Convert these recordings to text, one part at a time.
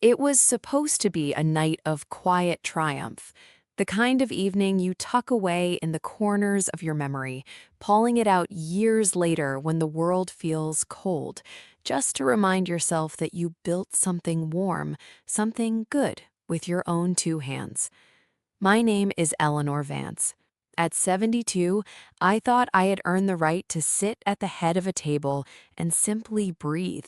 It was supposed to be a night of quiet triumph, the kind of evening you tuck away in the corners of your memory, pulling it out years later when the world feels cold, just to remind yourself that you built something warm, something good, with your own two hands. My name is Eleanor Vance. At 72, I thought I had earned the right to sit at the head of a table and simply breathe.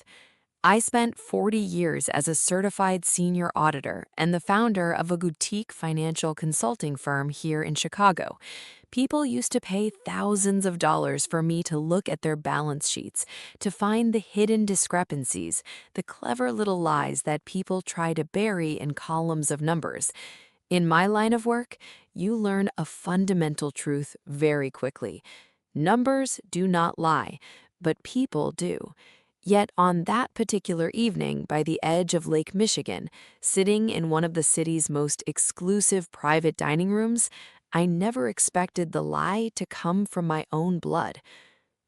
I spent 40 years as a certified senior auditor and the founder of a boutique financial consulting firm here in Chicago. People used to pay thousands of dollars for me to look at their balance sheets, to find the hidden discrepancies, the clever little lies that people try to bury in columns of numbers. In my line of work, you learn a fundamental truth very quickly. Numbers do not lie, but people do. Yet on that particular evening by the edge of Lake Michigan, sitting in one of the city's most exclusive private dining rooms, I never expected the lie to come from my own blood.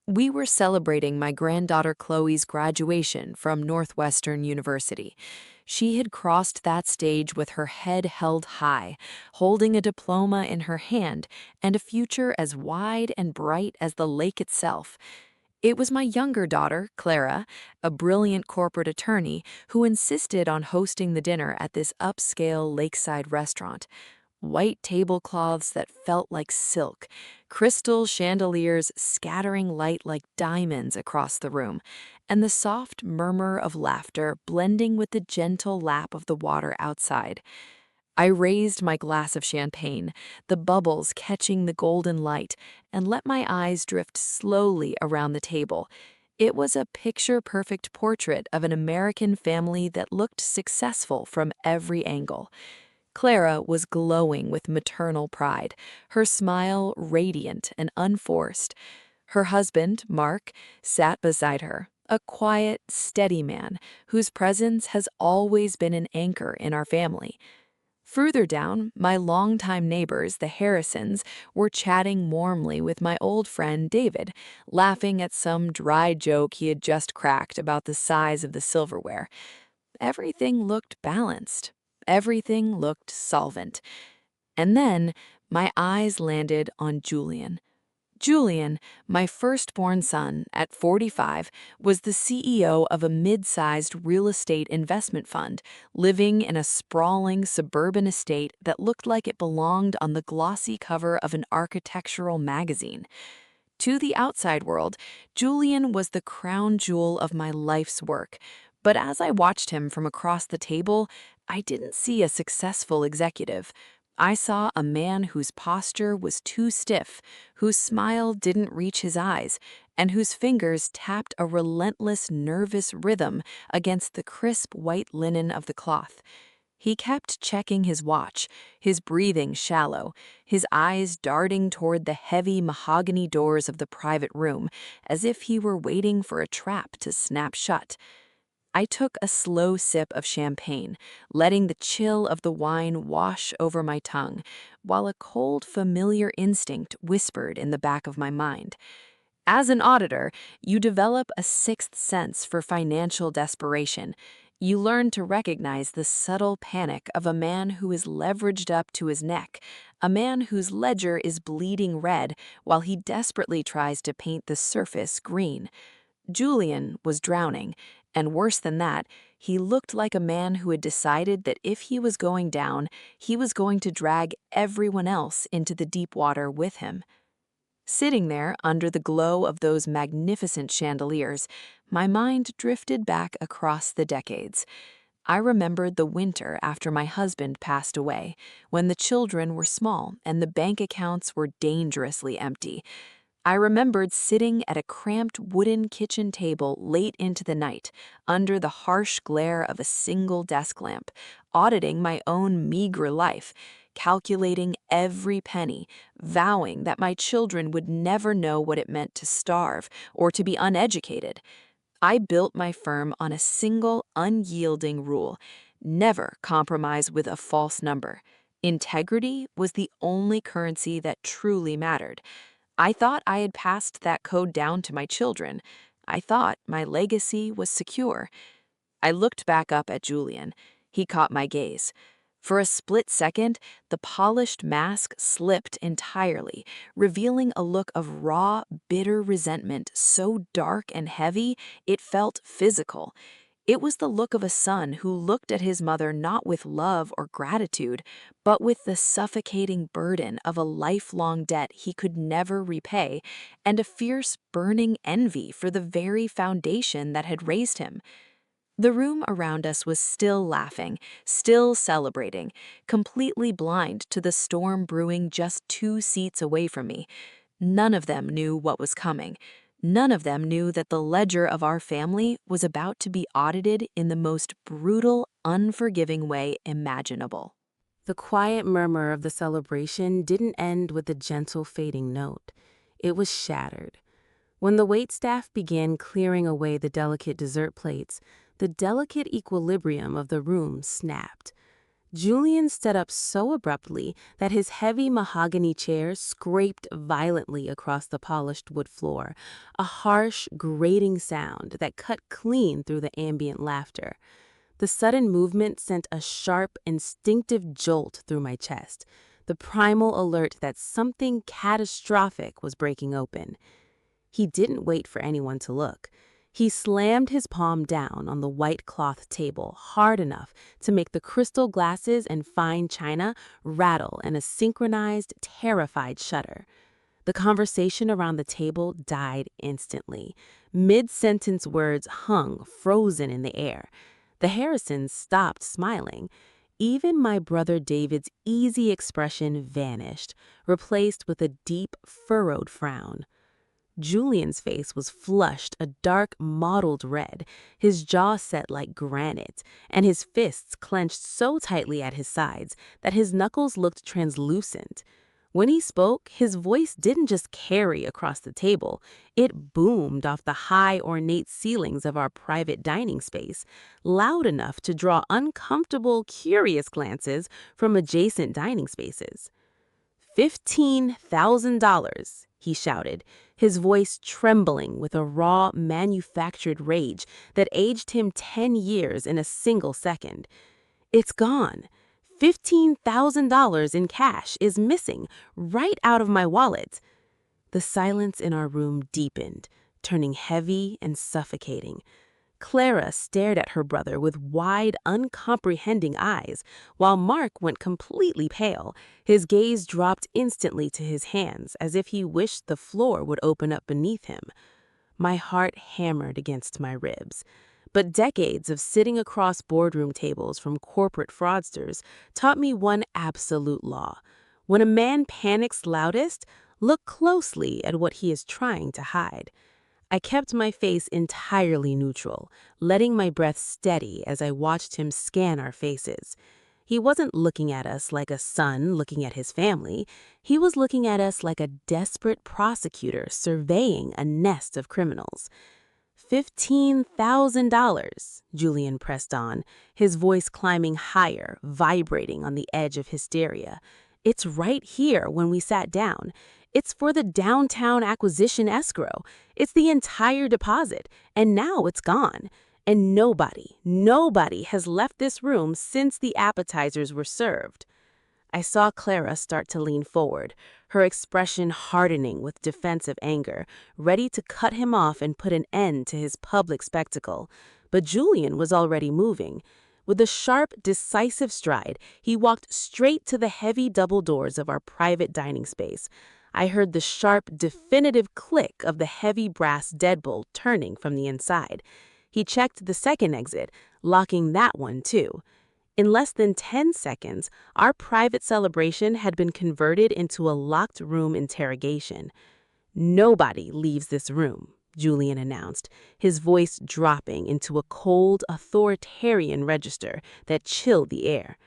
We were celebrating my granddaughter Chloe's graduation from Northwestern University. She had crossed that stage with her head held high, holding a diploma in her hand and a future as wide and bright as the lake itself. It was my younger daughter, Clara, a brilliant corporate attorney, who insisted on hosting the dinner at this upscale lakeside restaurant. White tablecloths that felt like silk, crystal chandeliers scattering light like diamonds across the room, and the soft murmur of laughter blending with the gentle lap of the water outside. I raised my glass of champagne, the bubbles catching the golden light, and let my eyes drift slowly around the table. It was a picture-perfect portrait of an American family that looked successful from every angle. Clara was glowing with maternal pride, her smile radiant and unforced. Her husband, Mark, sat beside her, a quiet, steady man whose presence has always been an anchor in our family. Further down, my longtime neighbors, the Harrisons, were chatting warmly with my old friend David, laughing at some dry joke he had just cracked about the size of the silverware. Everything looked balanced. Everything looked solvent. And then my eyes landed on Julian. Julian, my firstborn son, at 45, was the CEO of a mid-sized real estate investment fund, living in a sprawling suburban estate that looked like it belonged on the glossy cover of an architectural magazine. To the outside world, Julian was the crown jewel of my life's work. But as I watched him from across the table, I didn't see a successful executive. I saw a man whose posture was too stiff, whose smile didn't reach his eyes, and whose fingers tapped a relentless, nervous rhythm against the crisp white linen of the cloth. He kept checking his watch, his breathing shallow, his eyes darting toward the heavy mahogany doors of the private room, as if he were waiting for a trap to snap shut. I took a slow sip of champagne, letting the chill of the wine wash over my tongue, while a cold, familiar instinct whispered in the back of my mind. As an auditor, you develop a sixth sense for financial desperation. You learn to recognize the subtle panic of a man who is leveraged up to his neck, a man whose ledger is bleeding red while he desperately tries to paint the surface green. Julian was drowning, and worse than that, he looked like a man who had decided that if he was going down, he was going to drag everyone else into the deep water with him. Sitting there under the glow of those magnificent chandeliers, my mind drifted back across the decades. I remembered the winter after my husband passed away, when the children were small and the bank accounts were dangerously empty. I remembered sitting at a cramped wooden kitchen table late into the night, under the harsh glare of a single desk lamp, auditing my own meager life, calculating every penny, vowing that my children would never know what it meant to starve or to be uneducated. I built my firm on a single, unyielding rule: never compromise with a false number. Integrity was the only currency that truly mattered. I thought I had passed that code down to my children. I thought my legacy was secure. I looked back up at Julian. He caught my gaze. For a split second, the polished mask slipped entirely, revealing a look of raw, bitter resentment so dark and heavy it felt physical. It was the look of a son who looked at his mother not with love or gratitude, but with the suffocating burden of a lifelong debt he could never repay, and a fierce, burning envy for the very foundation that had raised him. The room around us was still laughing, still celebrating, completely blind to the storm brewing just 2 seats away from me. None of them knew what was coming. None of them knew that the ledger of our family was about to be audited in the most brutal, unforgiving way imaginable. The quiet murmur of the celebration didn't end with a gentle fading note. It was shattered. When the waitstaff began clearing away the delicate dessert plates, the delicate equilibrium of the room snapped. Julian stood up so abruptly that his heavy mahogany chair scraped violently across the polished wood floor, a harsh, grating sound that cut clean through the ambient laughter. The sudden movement sent a sharp, instinctive jolt through my chest, the primal alert that something catastrophic was breaking open. He didn't wait for anyone to look. He slammed his palm down on the white cloth table hard enough to make the crystal glasses and fine china rattle in a synchronized, terrified shudder. The conversation around the table died instantly. Mid-sentence words hung, frozen in the air. The Harrisons stopped smiling. Even my brother David's easy expression vanished, replaced with a deep, furrowed frown. Julian's face was flushed a dark, mottled red, his jaw set like granite, and his fists clenched so tightly at his sides that his knuckles looked translucent. When he spoke, his voice didn't just carry across the table, it boomed off the high, ornate ceilings of our private dining space, loud enough to draw uncomfortable, curious glances from adjacent dining spaces. $15,000, he shouted, his voice trembling with a raw, manufactured rage that aged him 10 years in a single second. It's gone. $15,000 in cash is missing right out of my wallet. The silence in our room deepened, turning heavy and suffocating. Clara stared at her brother with wide, uncomprehending eyes, while Mark went completely pale. His gaze dropped instantly to his hands, as if he wished the floor would open up beneath him. My heart hammered against my ribs. But decades of sitting across boardroom tables from corporate fraudsters taught me one absolute law. When a man panics loudest, look closely at what he is trying to hide. I kept my face entirely neutral, letting my breath steady as I watched him scan our faces. He wasn't looking at us like a son looking at his family. He was looking at us like a desperate prosecutor surveying a nest of criminals. $15,000, Julian pressed on, his voice climbing higher, vibrating on the edge of hysteria. It's right here when we sat down. It's for the downtown acquisition escrow. It's the entire deposit, and now it's gone. And nobody has left this room since the appetizers were served. I saw Clara start to lean forward, her expression hardening with defensive anger, ready to cut him off and put an end to his public spectacle. But Julian was already moving. With a sharp, decisive stride, he walked straight to the heavy double doors of our private dining space. I heard the sharp, definitive click of the heavy brass deadbolt turning from the inside. He checked the second exit, locking that one too. In less than 10 seconds, our private celebration had been converted into a locked room interrogation. "Nobody leaves this room," Julian announced, his voice dropping into a cold, authoritarian register that chilled the air.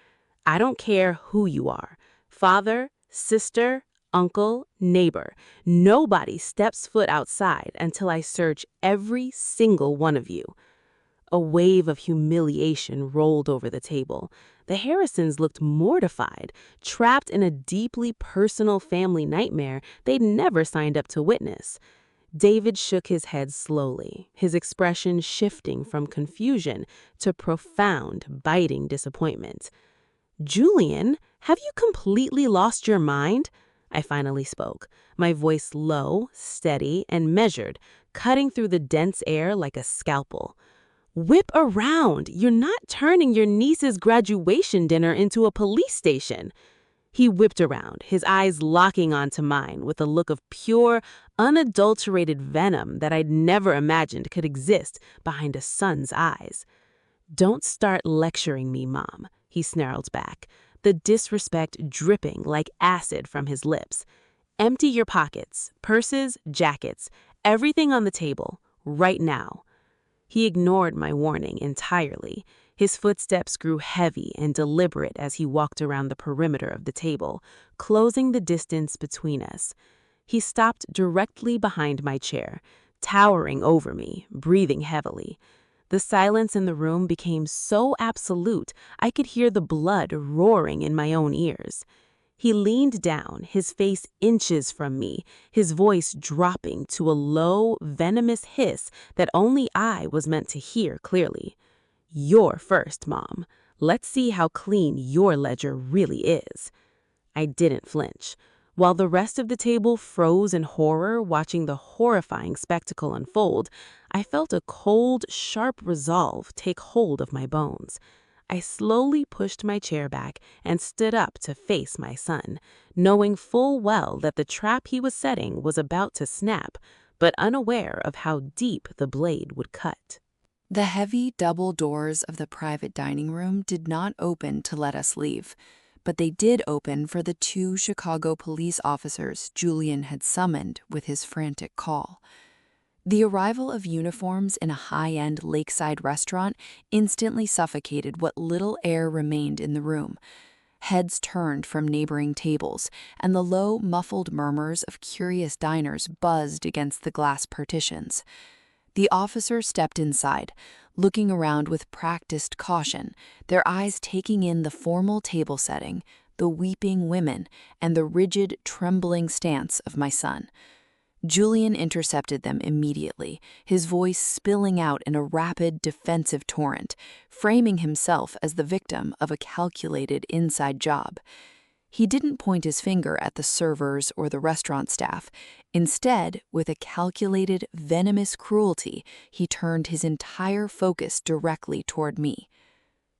"I don't care who you are, father, sister, uncle, neighbor. Nobody steps foot outside until I search every single one of you." A wave of humiliation rolled over the table. The Harrisons looked mortified, trapped in a deeply personal family nightmare they'd never signed up to witness. David shook his head slowly, his expression shifting from confusion to profound, biting disappointment. "Julian, have you completely lost your mind?" I finally spoke, my voice low, steady, and measured, cutting through the dense air like a scalpel. "Whip around! You're not turning your niece's graduation dinner into a police station." He whipped around, his eyes locking onto mine with a look of pure, unadulterated venom that I'd never imagined could exist behind a son's eyes. "Don't start lecturing me, Mom," he snarled back, the disrespect dripping like acid from his lips. "Empty your pockets, purses, jackets, everything on the table, right now." He ignored my warning entirely. His footsteps grew heavy and deliberate as he walked around the perimeter of the table, closing the distance between us. He stopped directly behind my chair, towering over me, breathing heavily. The silence in the room became so absolute I could hear the blood roaring in my own ears. He leaned down, his face inches from me, his voice dropping to a low, venomous hiss that only I was meant to hear clearly. "You're first, Mom. Let's see how clean your ledger really is." I didn't flinch. While the rest of the table froze in horror watching the horrifying spectacle unfold, I felt a cold, sharp resolve take hold of my bones. I slowly pushed my chair back and stood up to face my son, knowing full well that the trap he was setting was about to snap, but unaware of how deep the blade would cut. The heavy double doors of the private dining room did not open to let us leave, but they did open for the 2 Chicago police officers Julian had summoned with his frantic call. The arrival of uniforms in a high-end lakeside restaurant instantly suffocated what little air remained in the room. Heads turned from neighboring tables, and the low, muffled murmurs of curious diners buzzed against the glass partitions. The officers stepped inside, looking around with practiced caution, their eyes taking in the formal table setting, the weeping women, and the rigid, trembling stance of my son. Julian intercepted them immediately, his voice spilling out in a rapid, defensive torrent, framing himself as the victim of a calculated inside job. He didn't point his finger at the servers or the restaurant staff. Instead, with a calculated, venomous cruelty, he turned his entire focus directly toward me.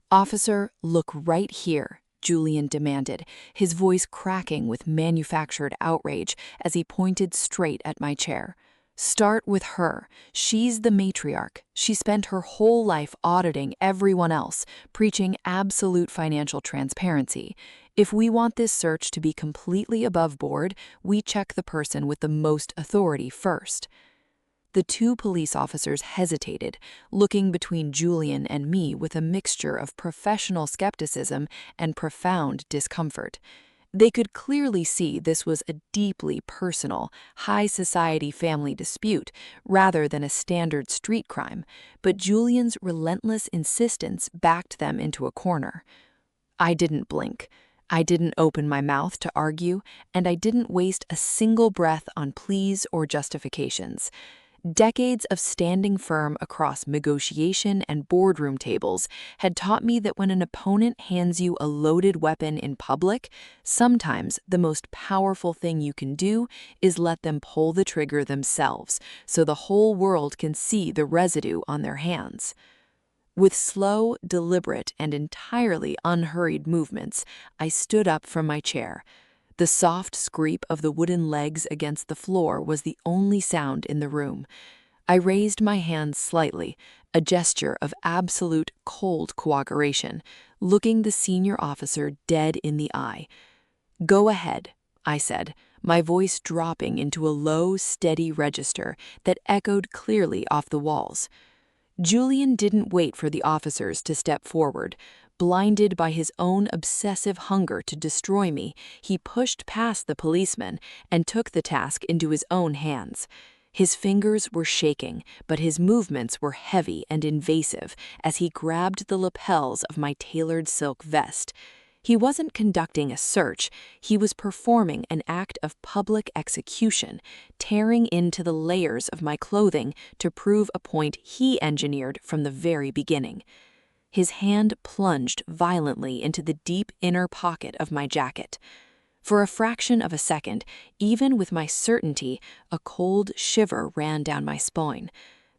"Officer, look right here," Julian demanded, his voice cracking with manufactured outrage as he pointed straight at my chair. "Start with her. She's the matriarch. She spent her whole life auditing everyone else, preaching absolute financial transparency. If we want this search to be completely above board, we check the person with the most authority first." The 2 police officers hesitated, looking between Julian and me with a mixture of professional skepticism and profound discomfort. They could clearly see this was a deeply personal, high-society family dispute rather than a standard street crime, but Julian's relentless insistence backed them into a corner. I didn't blink. I didn't open my mouth to argue, and I didn't waste a single breath on pleas or justifications. Decades of standing firm across negotiation and boardroom tables had taught me that when an opponent hands you a loaded weapon in public, sometimes the most powerful thing you can do is let them pull the trigger themselves so the whole world can see the residue on their hands. With slow, deliberate, and entirely unhurried movements, I stood up from my chair. The soft scrape of the wooden legs against the floor was the only sound in the room. I raised my hands slightly, a gesture of absolute cold cooperation, looking the senior officer dead in the eye. "Go ahead," I said, my voice dropping into a low, steady register that echoed clearly off the walls. Julian didn't wait for the officers to step forward. Blinded by his own obsessive hunger to destroy me, he pushed past the policeman and took the task into his own hands. His fingers were shaking, but his movements were heavy and invasive as he grabbed the lapels of my tailored silk vest. He wasn't conducting a search, he was performing an act of public execution, tearing into the layers of my clothing to prove a point he engineered from the very beginning. His hand plunged violently into the deep inner pocket of my jacket. For a fraction of a second, even with my certainty, a cold shiver ran down my spine.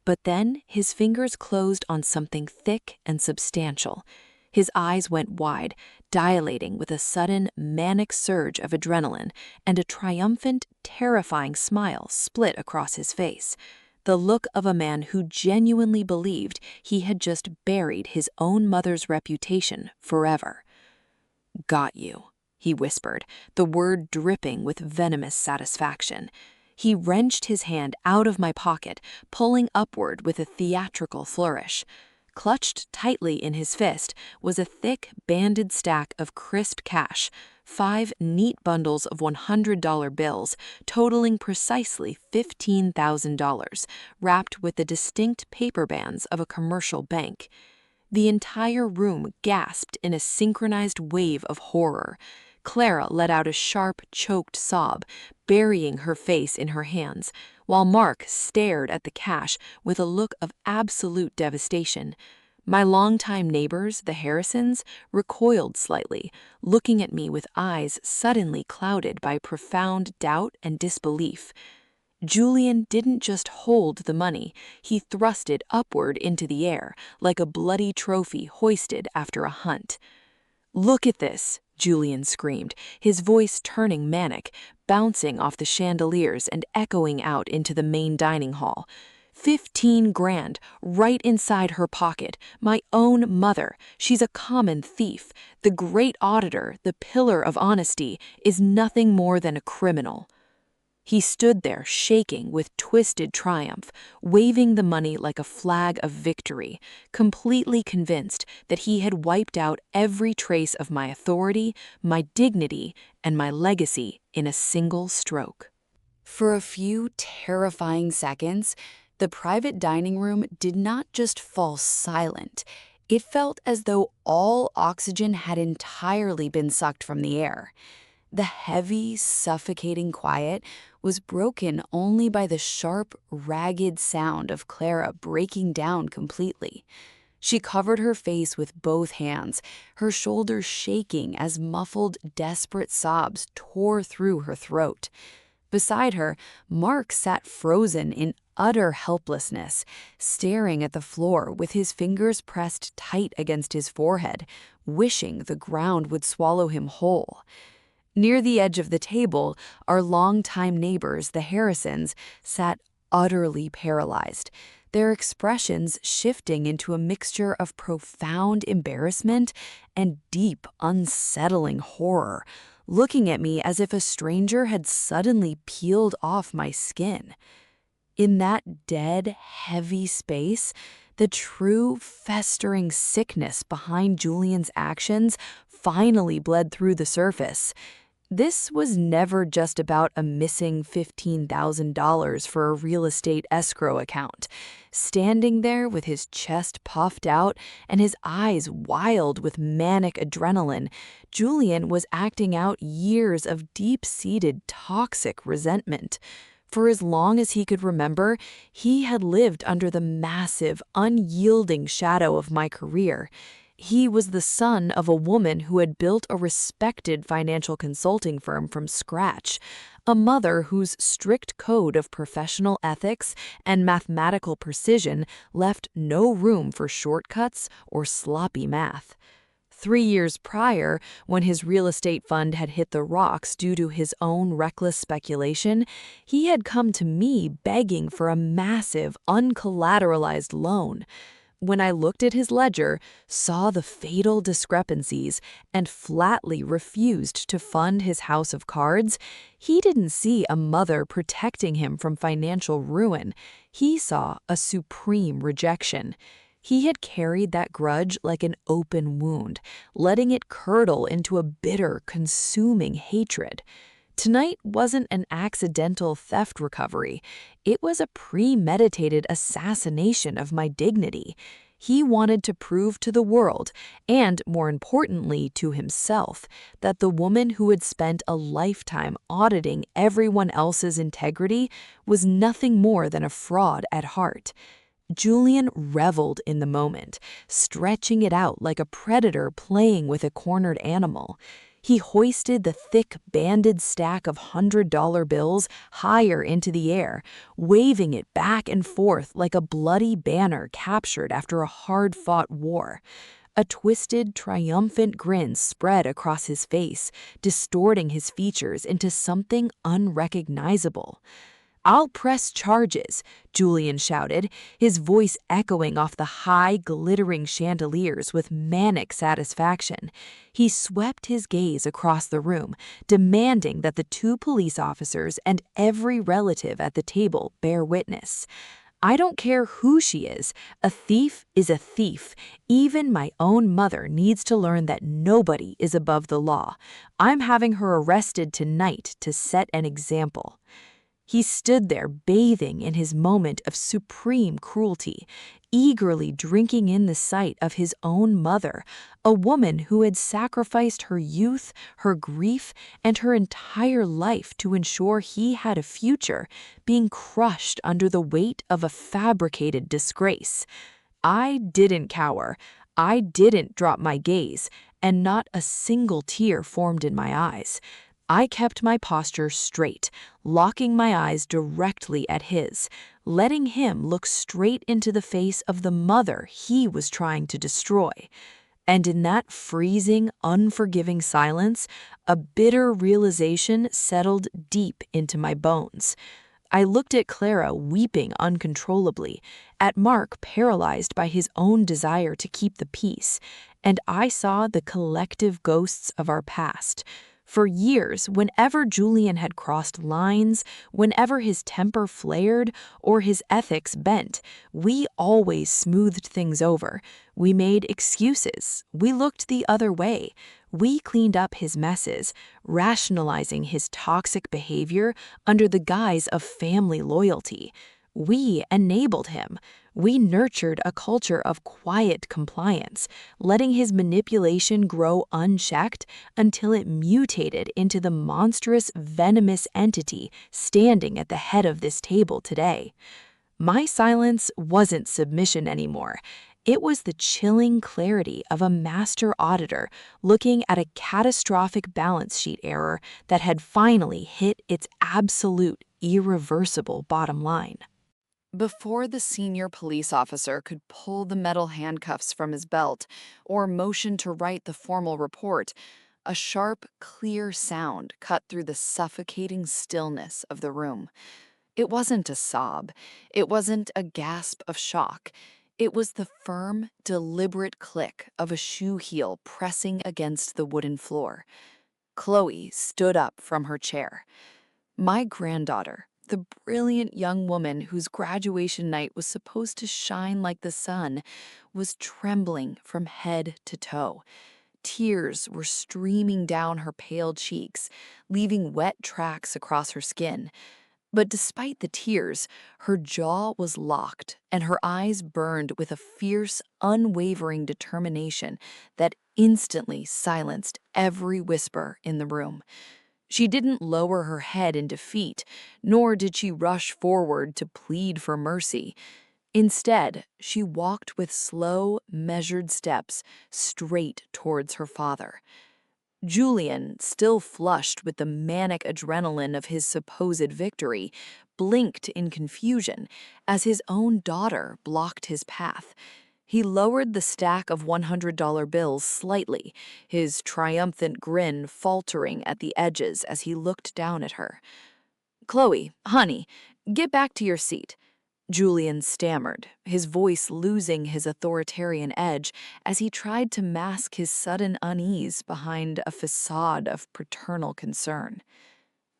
But then his fingers closed on something thick and substantial. His eyes went wide, dilating with a sudden, manic surge of adrenaline, and a triumphant, terrifying smile split across his face. The look of a man who genuinely believed he had just buried his own mother's reputation forever. "Got you," he whispered, the word dripping with venomous satisfaction. He wrenched his hand out of my pocket, pulling upward with a theatrical flourish. Clutched tightly in his fist was a thick, banded stack of crisp cash, 5 neat bundles of $100 bills, totaling precisely $15,000, wrapped with the distinct paper bands of a commercial bank. The entire room gasped in a synchronized wave of horror. Clara let out a sharp, choked sob, burying her face in her hands, while Mark stared at the cash with a look of absolute devastation. My longtime neighbors, the Harrisons, recoiled slightly, looking at me with eyes suddenly clouded by profound doubt and disbelief. Julian didn't just hold the money, he thrust it upward into the air, like a bloody trophy hoisted after a hunt. "Look at this," Julian screamed, his voice turning manic, bouncing off the chandeliers and echoing out into the main dining hall. 15 grand, right inside her pocket, my own mother. She's a common thief. The great auditor, the pillar of honesty, is nothing more than a criminal. He stood there, shaking with twisted triumph, waving the money like a flag of victory, completely convinced that he had wiped out every trace of my authority, my dignity, and my legacy in a single stroke. For a few terrifying seconds, the private dining room did not just fall silent. It felt as though all oxygen had entirely been sucked from the air. The heavy, suffocating quiet was broken only by the sharp, ragged sound of Clara breaking down completely. She covered her face with both hands, her shoulders shaking as muffled, desperate sobs tore through her throat. Beside her, Mark sat frozen in utter helplessness, staring at the floor with his fingers pressed tight against his forehead, wishing the ground would swallow him whole. Near the edge of the table, our longtime neighbors, the Harrisons, sat utterly paralyzed, their expressions shifting into a mixture of profound embarrassment and deep, unsettling horror, looking at me as if a stranger had suddenly peeled off my skin. In that dead, heavy space, the true, festering sickness behind Julian's actions finally bled through the surface. This was never just about a missing $15,000 for a real estate escrow account. Standing there with his chest puffed out and his eyes wild with manic adrenaline, Julian was acting out years of deep-seated toxic resentment. For as long as he could remember, he had lived under the massive, unyielding shadow of my career. He was the son of a woman who had built a respected financial consulting firm from scratch, a mother whose strict code of professional ethics and mathematical precision left no room for shortcuts or sloppy math. 3 years prior, when his real estate fund had hit the rocks due to his own reckless speculation, he had come to me begging for a massive, uncollateralized loan. When I looked at his ledger, saw the fatal discrepancies, and flatly refused to fund his house of cards, he didn't see a mother protecting him from financial ruin. He saw a supreme rejection. He had carried that grudge like an open wound, letting it curdle into a bitter, consuming hatred. Tonight wasn't an accidental theft recovery. It was a premeditated assassination of my dignity. He wanted to prove to the world, and more importantly to himself, that the woman who had spent a lifetime auditing everyone else's integrity was nothing more than a fraud at heart. Julian reveled in the moment, stretching it out like a predator playing with a cornered animal. He hoisted the thick, banded stack of $100 bills higher into the air, waving it back and forth like a bloody banner captured after a hard-fought war. A twisted, triumphant grin spread across his face, distorting his features into something unrecognizable. "I'll press charges," Julian shouted, his voice echoing off the high, glittering chandeliers with manic satisfaction. He swept his gaze across the room, demanding that the two police officers and every relative at the table bear witness. "I don't care who she is. A thief is a thief. Even my own mother needs to learn that nobody is above the law. I'm having her arrested tonight to set an example." He stood there bathing in his moment of supreme cruelty, eagerly drinking in the sight of his own mother, a woman who had sacrificed her youth, her grief, and her entire life to ensure he had a future, being crushed under the weight of a fabricated disgrace. I didn't cower. I didn't drop my gaze, and not a single tear formed in my eyes. I kept my posture straight, locking my eyes directly at his, letting him look straight into the face of the mother he was trying to destroy. And in that freezing, unforgiving silence, a bitter realization settled deep into my bones. I looked at Clara weeping uncontrollably, at Mark paralyzed by his own desire to keep the peace, and I saw the collective ghosts of our past. For years, whenever Julian had crossed lines, whenever his temper flared or his ethics bent, we always smoothed things over. We made excuses. We looked the other way. We cleaned up his messes, rationalizing his toxic behavior under the guise of family loyalty. We enabled him. We nurtured a culture of quiet compliance, letting his manipulation grow unchecked until it mutated into the monstrous, venomous entity standing at the head of this table today. My silence wasn't submission anymore. It was the chilling clarity of a master auditor looking at a catastrophic balance sheet error that had finally hit its absolute, irreversible bottom line. Before the senior police officer could pull the metal handcuffs from his belt or motion to write the formal report, a sharp, clear sound cut through the suffocating stillness of the room. It wasn't a sob. It wasn't a gasp of shock. It was the firm, deliberate click of a shoe heel pressing against the wooden floor. Chloe stood up from her chair. My granddaughter, the brilliant young woman whose graduation night was supposed to shine like the sun, was trembling from head to toe. Tears were streaming down her pale cheeks, leaving wet tracks across her skin. But despite the tears, her jaw was locked and her eyes burned with a fierce, unwavering determination that instantly silenced every whisper in the room. She didn't lower her head in defeat, nor did she rush forward to plead for mercy. Instead, she walked with slow, measured steps straight towards her father. Julian, still flushed with the manic adrenaline of his supposed victory, blinked in confusion as his own daughter blocked his path. He lowered the stack of $100 bills slightly, his triumphant grin faltering at the edges as he looked down at her. "Chloe, honey, get back to your seat." Julian stammered, his voice losing his authoritarian edge as he tried to mask his sudden unease behind a facade of paternal concern.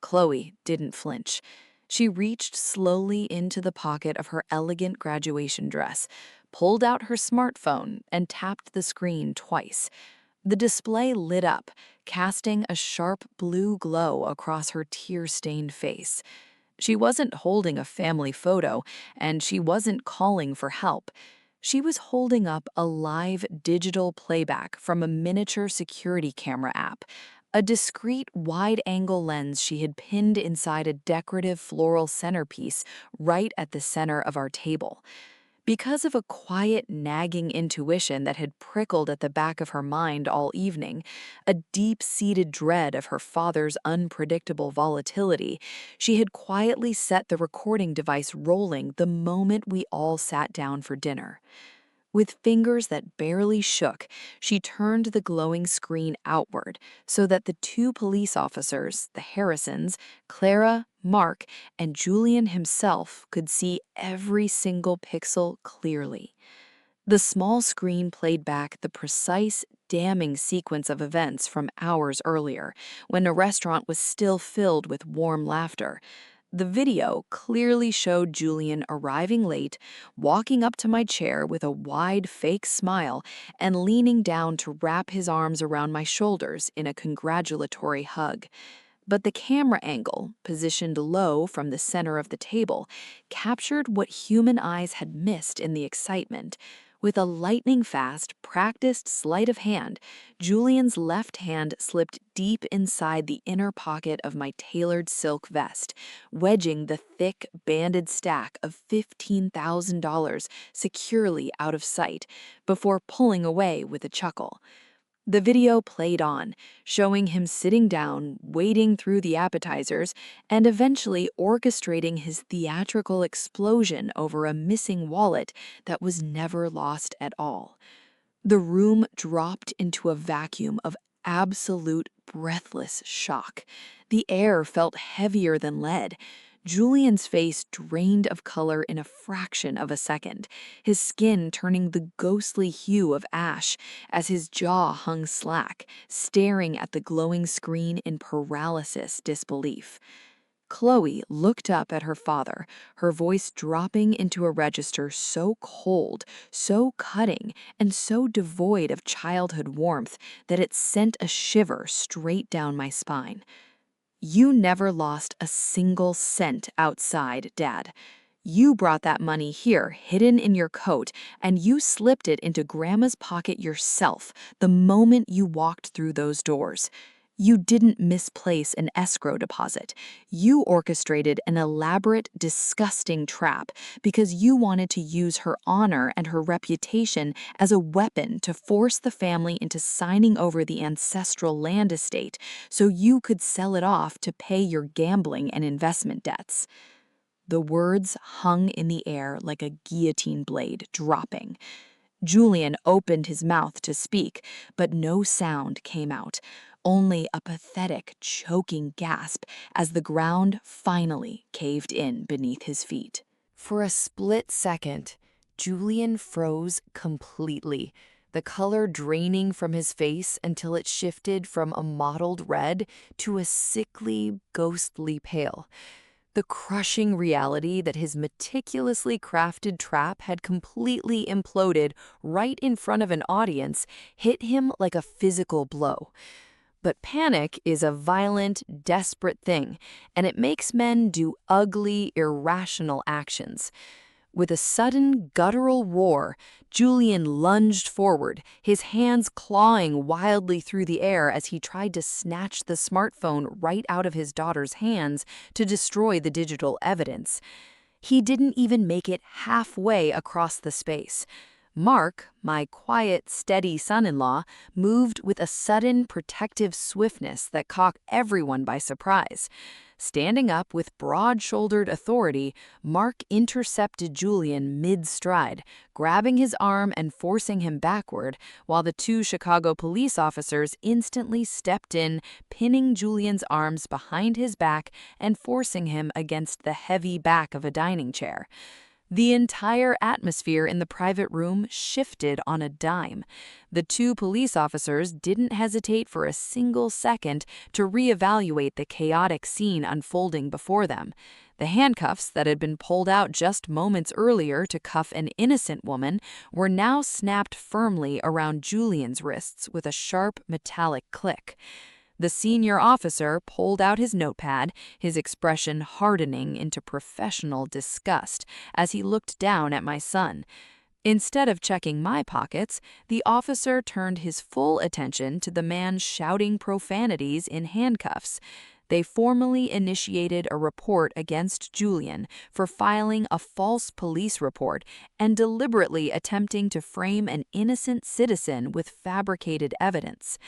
Chloe didn't flinch. She reached slowly into the pocket of her elegant graduation dress, pulled out her smartphone, and tapped the screen twice. The display lit up, casting a sharp blue glow across her tear-stained face. She wasn't holding a family photo, and she wasn't calling for help. She was holding up a live digital playback from a miniature security camera app, a discreet wide-angle lens she had pinned inside a decorative floral centerpiece right at the center of our table. Because of a quiet, nagging intuition that had prickled at the back of her mind all evening, a deep-seated dread of her father's unpredictable volatility, she had quietly set the recording device rolling the moment we all sat down for dinner. With fingers that barely shook, she turned the glowing screen outward so that the two police officers, the Harrisons, Clara, Mark, and Julian himself could see every single pixel clearly. The small screen played back the precise, damning sequence of events from hours earlier, when the restaurant was still filled with warm laughter. The video clearly showed Julian arriving late, walking up to my chair with a wide fake smile, and leaning down to wrap his arms around my shoulders in a congratulatory hug. But the camera angle, positioned low from the center of the table, captured what human eyes had missed in the excitement. With a lightning-fast, practiced sleight of hand, Julian's left hand slipped deep inside the inner pocket of my tailored silk vest, wedging the thick, banded stack of $15,000 securely out of sight, before pulling away with a chuckle. The video played on, showing him sitting down, wading through the appetizers, and eventually orchestrating his theatrical explosion over a missing wallet that was never lost at all. The room dropped into a vacuum of absolute breathless shock. The air felt heavier than lead. Julian's face drained of color in a fraction of a second, his skin turning the ghostly hue of ash as his jaw hung slack, staring at the glowing screen in paralysis disbelief. Chloe looked up at her father, her voice dropping into a register so cold, so cutting, and so devoid of childhood warmth that it sent a shiver straight down my spine. You never lost a single cent outside, Dad. You brought that money here, hidden in your coat, and you slipped it into Grandma's pocket yourself the moment you walked through those doors. You didn't misplace an escrow deposit. You orchestrated an elaborate, disgusting trap because you wanted to use her honor and her reputation as a weapon to force the family into signing over the ancestral land estate so you could sell it off to pay your gambling and investment debts. The words hung in the air like a guillotine blade dropping. Julian opened his mouth to speak, but no sound came out, only a pathetic, choking gasp as the ground finally caved in beneath his feet. For a split second, Julian froze completely, the color draining from his face until it shifted from a mottled red to a sickly, ghostly pale. The crushing reality that his meticulously crafted trap had completely imploded right in front of an audience hit him like a physical blow. But panic is a violent, desperate thing, and it makes men do ugly, irrational actions. With a sudden, guttural roar, Julian lunged forward, his hands clawing wildly through the air as he tried to snatch the smartphone right out of his daughter's hands to destroy the digital evidence. He didn't even make it halfway across the space. Mark, my quiet, steady son-in-law, moved with a sudden, protective swiftness that caught everyone by surprise. Standing up with broad-shouldered authority, Mark intercepted Julian mid-stride, grabbing his arm and forcing him backward, while the two Chicago police officers instantly stepped in, pinning Julian's arms behind his back and forcing him against the heavy back of a dining chair. The entire atmosphere in the private room shifted on a dime. The two police officers didn't hesitate for a single second to reevaluate the chaotic scene unfolding before them. The handcuffs that had been pulled out just moments earlier to cuff an innocent woman were now snapped firmly around Julian's wrists with a sharp metallic click. The senior officer pulled out his notepad, his expression hardening into professional disgust as he looked down at my son. Instead of checking my pockets, the officer turned his full attention to the man shouting profanities in handcuffs. They formally initiated a report against Julian for filing a false police report and deliberately attempting to frame an innocent citizen with fabricated evidence.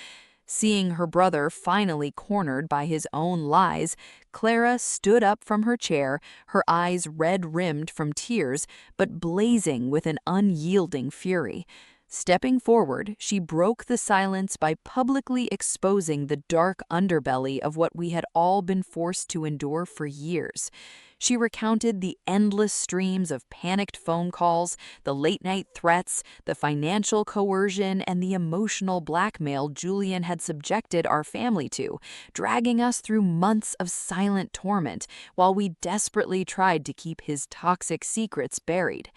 Seeing her brother finally cornered by his own lies, Clara stood up from her chair, her eyes red-rimmed from tears, but blazing with an unyielding fury. Stepping forward, she broke the silence by publicly exposing the dark underbelly of what we had all been forced to endure for years. She recounted the endless streams of panicked phone calls, the late-night threats, the financial coercion, and the emotional blackmail Julian had subjected our family to, dragging us through months of silent torment while we desperately tried to keep his toxic secrets buried.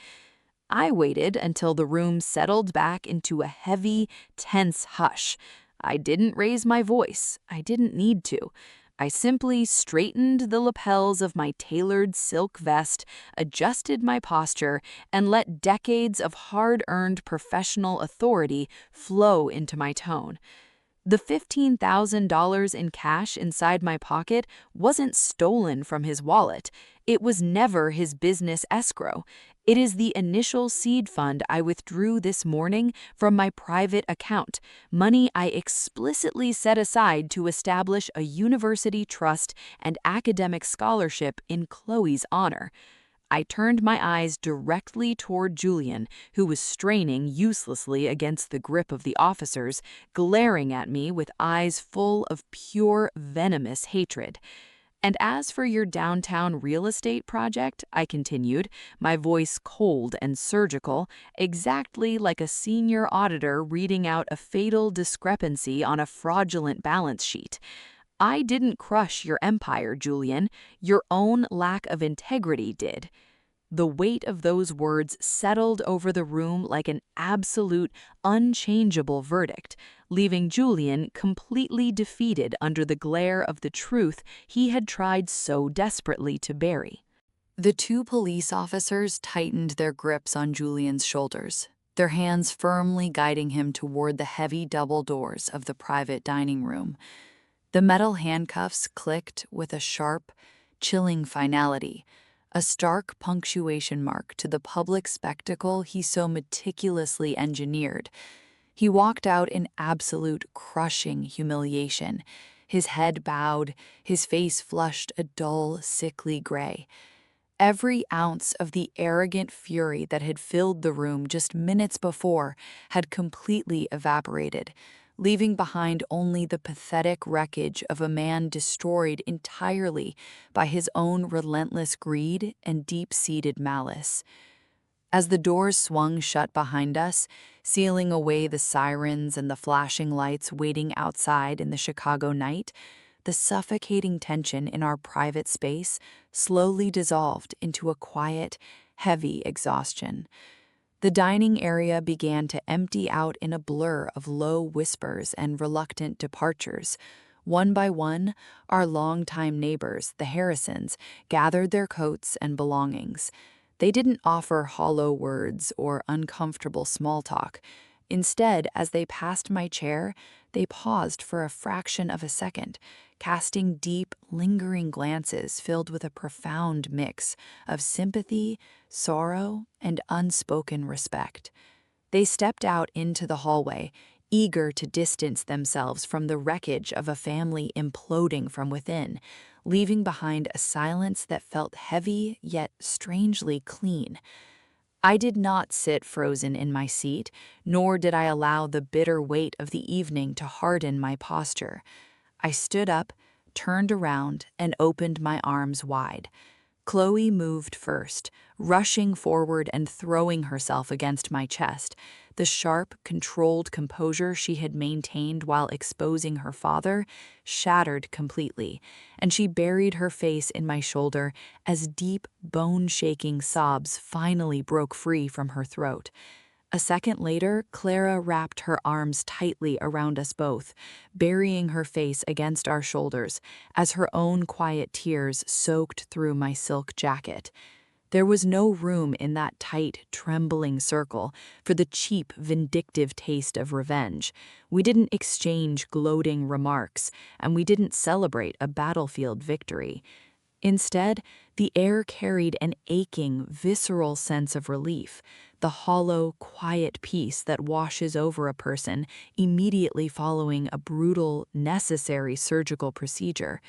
I waited until the room settled back into a heavy, tense hush. I didn't raise my voice. I didn't need to. I simply straightened the lapels of my tailored silk vest, adjusted my posture, and let decades of hard-earned professional authority flow into my tone. The $15,000 in cash inside my pocket wasn't stolen from his wallet. It was never his business escrow. It is the initial seed fund I withdrew this morning from my private account, money I explicitly set aside to establish a university trust and academic scholarship in Chloe's honor. I turned my eyes directly toward Julian, who was straining uselessly against the grip of the officers, glaring at me with eyes full of pure, venomous hatred. "And as for your downtown real estate project," I continued, my voice cold and surgical, exactly like a senior auditor reading out a fatal discrepancy on a fraudulent balance sheet. "I didn't crush your empire, Julian. Your own lack of integrity did." The weight of those words settled over the room like an absolute, unchangeable verdict, leaving Julian completely defeated under the glare of the truth he had tried so desperately to bury. The two police officers tightened their grips on Julian's shoulders, their hands firmly guiding him toward the heavy double doors of the private dining room. The metal handcuffs clicked with a sharp, chilling finality, a stark punctuation mark to the public spectacle he so meticulously engineered. He walked out in absolute crushing humiliation, his head bowed, his face flushed a dull, sickly gray. Every ounce of the arrogant fury that had filled the room just minutes before had completely evaporated, leaving behind only the pathetic wreckage of a man destroyed entirely by his own relentless greed and deep-seated malice. As the doors swung shut behind us, sealing away the sirens and the flashing lights waiting outside in the Chicago night, the suffocating tension in our private space slowly dissolved into a quiet, heavy exhaustion. The dining area began to empty out in a blur of low whispers and reluctant departures. One by one, our longtime neighbors, the Harrisons, gathered their coats and belongings. They didn't offer hollow words or uncomfortable small talk. Instead, as they passed my chair, they paused for a fraction of a second, casting deep, lingering glances filled with a profound mix of sympathy, sorrow, and unspoken respect. They stepped out into the hallway, eager to distance themselves from the wreckage of a family imploding from within, leaving behind a silence that felt heavy yet strangely clean. I did not sit frozen in my seat, nor did I allow the bitter weight of the evening to harden my posture. I stood up, turned around, and opened my arms wide. Chloe moved first, rushing forward and throwing herself against my chest. The sharp, controlled composure she had maintained while exposing her father shattered completely, and she buried her face in my shoulder as deep, bone-shaking sobs finally broke free from her throat. A second later, Clara wrapped her arms tightly around us both, burying her face against our shoulders as her own quiet tears soaked through my silk jacket. There was no room in that tight, trembling circle for the cheap, vindictive taste of revenge. We didn't exchange gloating remarks, and we didn't celebrate a battlefield victory. Instead, the air carried an aching, visceral sense of relief, the hollow, quiet peace that washes over a person immediately following a brutal, necessary surgical procedure.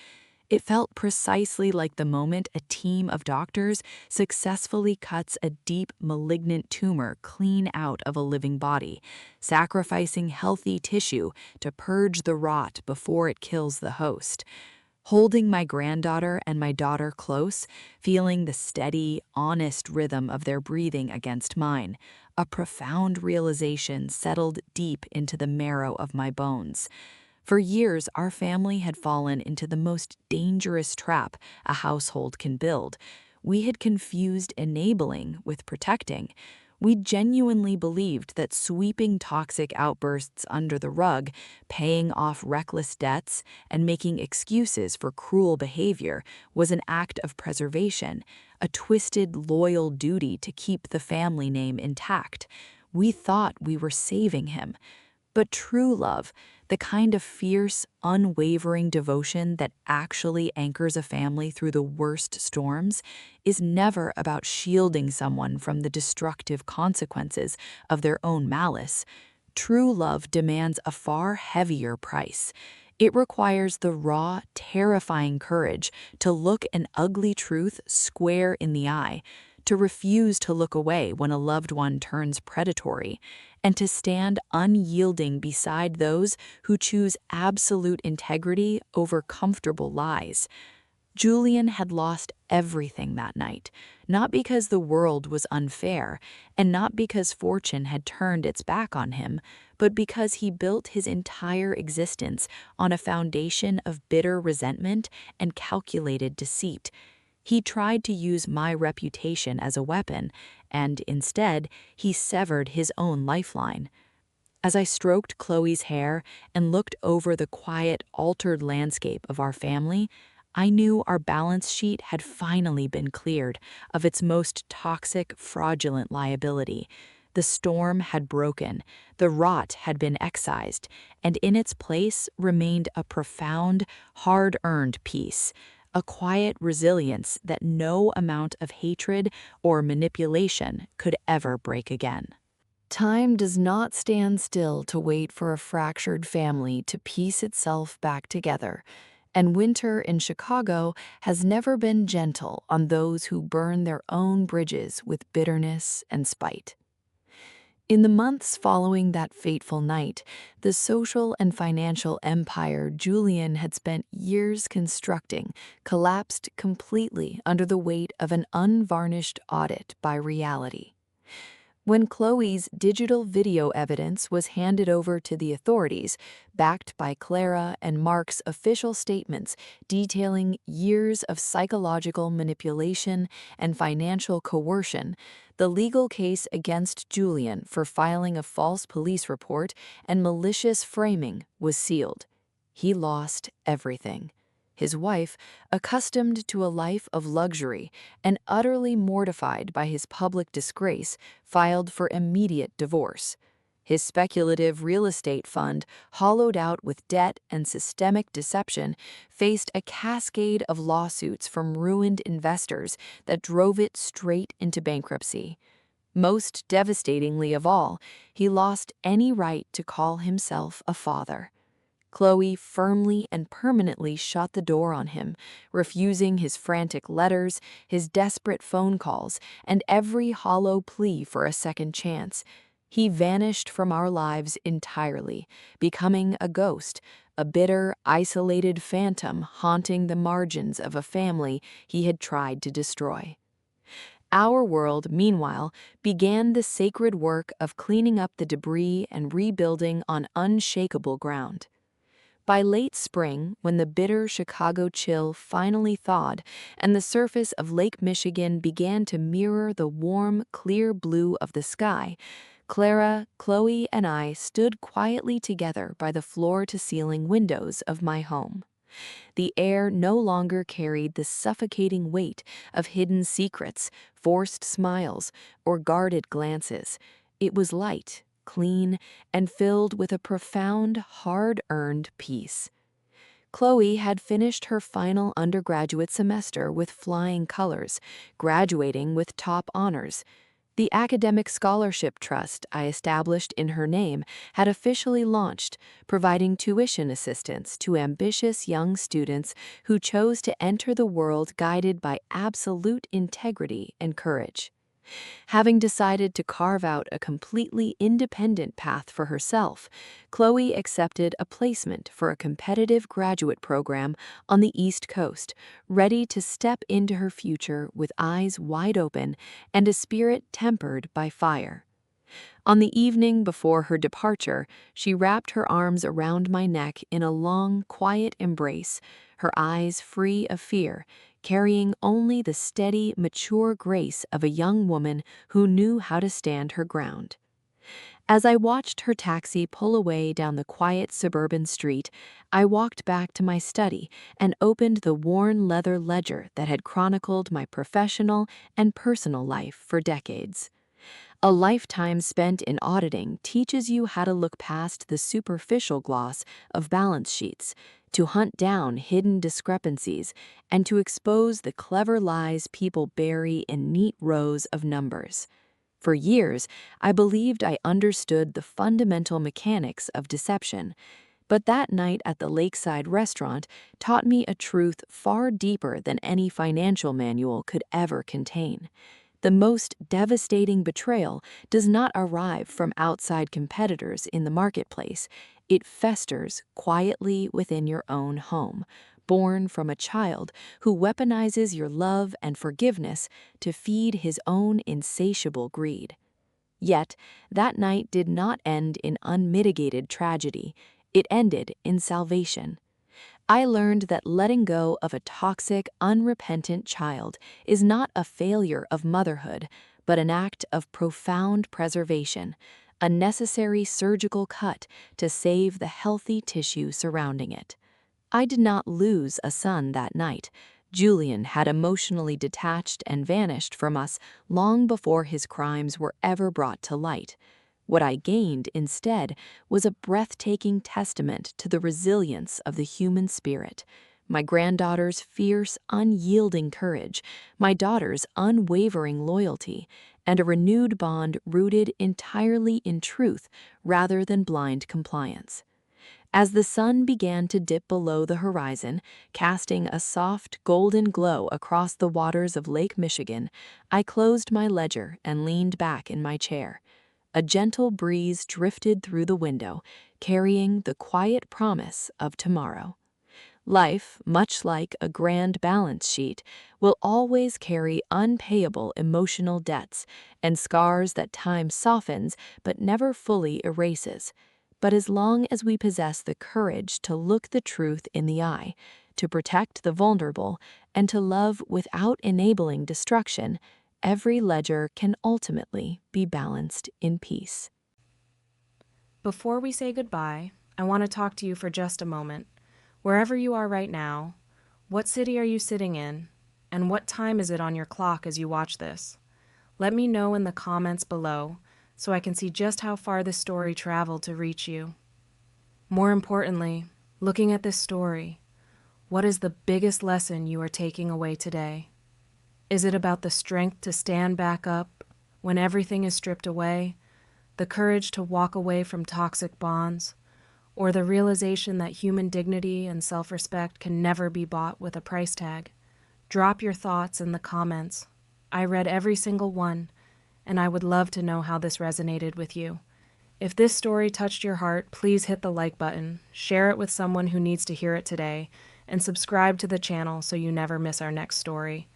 It felt precisely like the moment a team of doctors successfully cuts a deep, malignant tumor clean out of a living body, sacrificing healthy tissue to purge the rot before it kills the host. Holding my granddaughter and my daughter close, feeling the steady, honest rhythm of their breathing against mine, a profound realization settled deep into the marrow of my bones. For years, our family had fallen into the most dangerous trap a household can build. We had confused enabling with protecting. We genuinely believed that sweeping toxic outbursts under the rug, paying off reckless debts, and making excuses for cruel behavior was an act of preservation, a twisted, loyal duty to keep the family name intact. We thought we were saving him. But true love, the kind of fierce, unwavering devotion that actually anchors a family through the worst storms, is never about shielding someone from the destructive consequences of their own malice. True love demands a far heavier price. It requires the raw, terrifying courage to look an ugly truth square in the eye, to refuse to look away when a loved one turns predatory, and to stand unyielding beside those who choose absolute integrity over comfortable lies. Julian had lost everything that night, not because the world was unfair, and not because fortune had turned its back on him, but because he built his entire existence on a foundation of bitter resentment and calculated deceit. He tried to use my reputation as a weapon, and instead, he severed his own lifeline. As I stroked Chloe's hair and looked over the quiet, altered landscape of our family, I knew our balance sheet had finally been cleared of its most toxic, fraudulent liability. The storm had broken, the rot had been excised, and in its place remained a profound, hard-earned peace, a quiet resilience that no amount of hatred or manipulation could ever break again. Time does not stand still to wait for a fractured family to piece itself back together, and winter in Chicago has never been gentle on those who burn their own bridges with bitterness and spite. In the months following that fateful night, the social and financial empire Julian had spent years constructing collapsed completely under the weight of an unvarnished audit by reality. When Chloe's digital video evidence was handed over to the authorities, backed by Clara and Mark's official statements detailing years of psychological manipulation and financial coercion, the legal case against Julian for filing a false police report and malicious framing was sealed. He lost everything. His wife, accustomed to a life of luxury and utterly mortified by his public disgrace, filed for immediate divorce. His speculative real estate fund, hollowed out with debt and systemic deception, faced a cascade of lawsuits from ruined investors that drove it straight into bankruptcy. Most devastatingly of all, he lost any right to call himself a father. Chloe firmly and permanently shut the door on him, refusing his frantic letters, his desperate phone calls, and every hollow plea for a second chance. He vanished from our lives entirely, becoming a ghost, a bitter, isolated phantom haunting the margins of a family he had tried to destroy. Our world, meanwhile, began the sacred work of cleaning up the debris and rebuilding on unshakable ground. By late spring, when the bitter Chicago chill finally thawed and the surface of Lake Michigan began to mirror the warm, clear blue of the sky, Clara, Chloe, and I stood quietly together by the floor-to-ceiling windows of my home. The air no longer carried the suffocating weight of hidden secrets, forced smiles, or guarded glances. It was light, clean, and filled with a profound, hard-earned peace. Chloe had finished her final undergraduate semester with flying colors, graduating with top honors. The academic scholarship trust I established in her name had officially launched, providing tuition assistance to ambitious young students who chose to enter the world guided by absolute integrity and courage. Having decided to carve out a completely independent path for herself, Chloe accepted a placement for a competitive graduate program on the East Coast, ready to step into her future with eyes wide open and a spirit tempered by fire. On the evening before her departure, she wrapped her arms around my neck in a long, quiet embrace, her eyes free of fear, carrying only the steady, mature grace of a young woman who knew how to stand her ground. As I watched her taxi pull away down the quiet suburban street, I walked back to my study and opened the worn leather ledger that had chronicled my professional and personal life for decades. A lifetime spent in auditing teaches you how to look past the superficial gloss of balance sheets, to hunt down hidden discrepancies, and to expose the clever lies people bury in neat rows of numbers. For years, I believed I understood the fundamental mechanics of deception, but that night at the lakeside restaurant taught me a truth far deeper than any financial manual could ever contain. The most devastating betrayal does not arrive from outside competitors in the marketplace. It festers quietly within your own home, born from a child who weaponizes your love and forgiveness to feed his own insatiable greed. Yet, that night did not end in unmitigated tragedy. It ended in salvation. I learned that letting go of a toxic, unrepentant child is not a failure of motherhood, but an act of profound preservation, a necessary surgical cut to save the healthy tissue surrounding it. I did not lose a son that night. Julian had emotionally detached and vanished from us long before his crimes were ever brought to light. What I gained, instead, was a breathtaking testament to the resilience of the human spirit. My granddaughter's fierce, unyielding courage, my daughter's unwavering loyalty, and a renewed bond rooted entirely in truth rather than blind compliance. As the sun began to dip below the horizon, casting a soft, golden glow across the waters of Lake Michigan, I closed my ledger and leaned back in my chair. A gentle breeze drifted through the window, carrying the quiet promise of tomorrow. Life, much like a grand balance sheet, will always carry unpayable emotional debts and scars that time softens but never fully erases. But as long as we possess the courage to look the truth in the eye, to protect the vulnerable, and to love without enabling destruction, every ledger can ultimately be balanced in peace. Before we say goodbye, I want to talk to you for just a moment. Wherever you are right now, what city are you sitting in, and what time is it on your clock as you watch this? Let me know in the comments below so I can see just how far this story traveled to reach you. More importantly, looking at this story, what is the biggest lesson you are taking away today? Is it about the strength to stand back up when everything is stripped away, the courage to walk away from toxic bonds, or the realization that human dignity and self-respect can never be bought with a price tag? Drop your thoughts in the comments. I read every single one, and I would love to know how this resonated with you. If this story touched your heart, please hit the like button, share it with someone who needs to hear it today, and subscribe to the channel so you never miss our next story.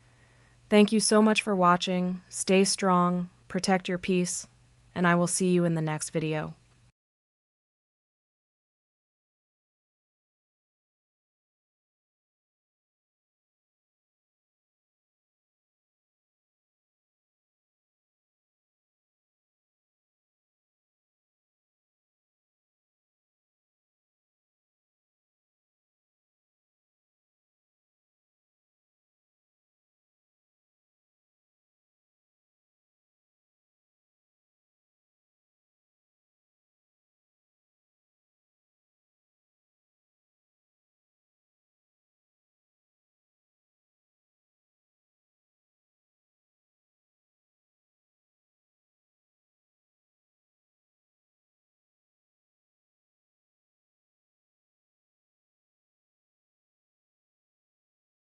Thank you so much for watching. Stay strong, protect your peace, and I will see you in the next video.